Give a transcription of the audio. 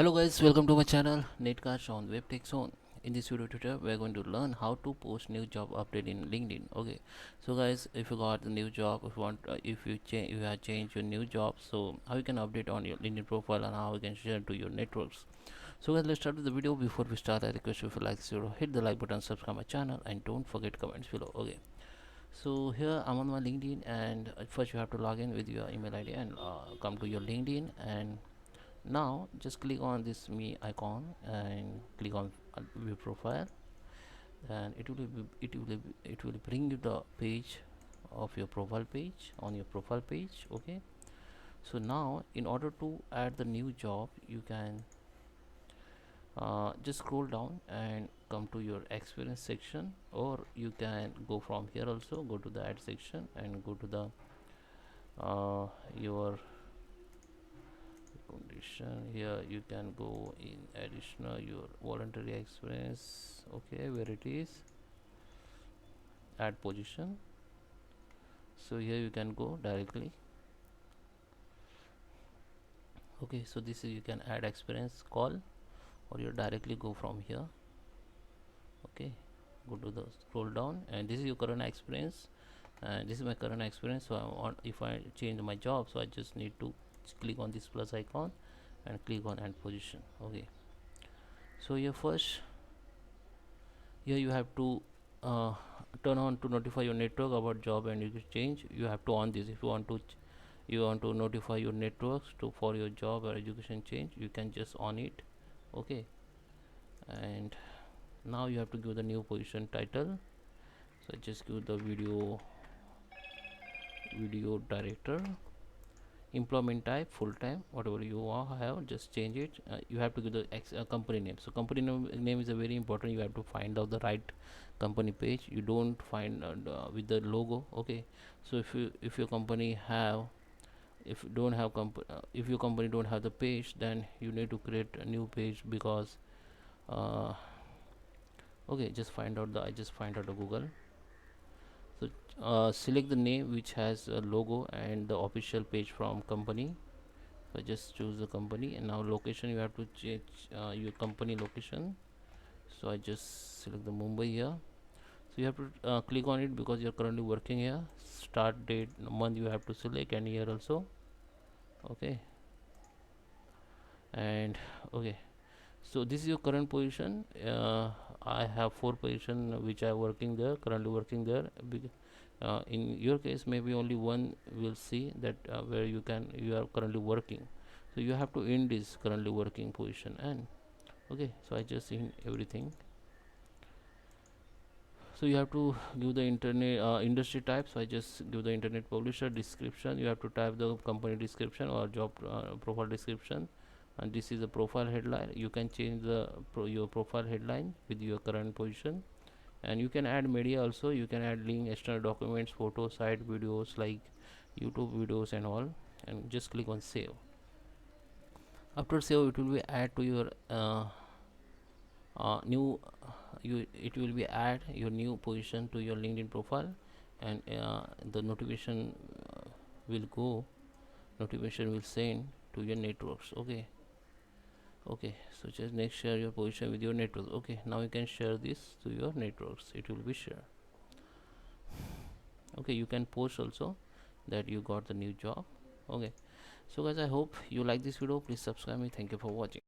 Hello guys, welcome to my channel Netcast on WebTech Zone. In this video tutorial, we are going to learn how to post new job update in LinkedIn. Okay, so guys, if you got the new job, if you want, if you change, you have changed your new job, so how you can update on your LinkedIn profile and how you can share to your networks. So guys, let's start with the video. Before we start, I request you if you like this video, hit the like button, subscribe my channel, and don't forget comments below. Okay, so here I'm on my LinkedIn, and first you have to log in with your email ID and come to your LinkedIn, and now just click on this me icon and click on view profile, and it will bring you the page of your profile page on your profile page. Okay, so now in order to add the new job, you can just scroll down and come to your experience section, or you can go from here also, go to the add section and go to the your condition. Here you can go in additional your voluntary experience. Okay, where it is add position, so here you can go directly. Okay, so this is, you can add experience call, or you directly go from here. Okay, go to the scroll down, and this is your current experience, and this is my current experience. So I want, if I change my job, so I just need to click on this plus icon and click on add position. Okay, so here first, here you have to turn on to notify your network about job and you change. You have to on this. If you want to notify your networks to for your job or education change, you can just on it. Okay, and now you have to give the new position title, so just give the video director. Employment type full time, whatever you have, just change it. You have to give the company name. So company name is a very important. You have to find out the right company page. You don't find with the logo. Okay, so if your company have, if you don't have if your company don't have the page, then you need to create a new page, because okay, just find out the, I just find out the Google. So select the name which has a logo and the official page from company. So just choose the company, and now location, you have to change your company location. So I just select the Mumbai here. So you have to click on it because you're currently working here. Start date, month you have to select, and year also. Okay, and okay, so this is your current position. I have 4 position which I working there, currently working there. In your case, maybe only one will see that where you are currently working. So you have to end this currently working position. And okay, so I just in everything. So you have to give the internet industry type. So I just give the internet publisher. Description, you have to type the company description or job profile description, and this is the profile headline. You can change the your profile headline with your current position, and you can add media also. You can add link, external documents, photos, site videos like YouTube videos and all, and just click on save. After save, it will be add to your new it will be add your new position to your LinkedIn profile, and the notification will go, notification will send to your networks. Okay, okay, so just next share your position with your network. Okay, now you can share this to your networks, it will be shared. Okay, you can post also that you got the new job. Okay, so guys, I hope you like this video. Please subscribe me. Thank you for watching.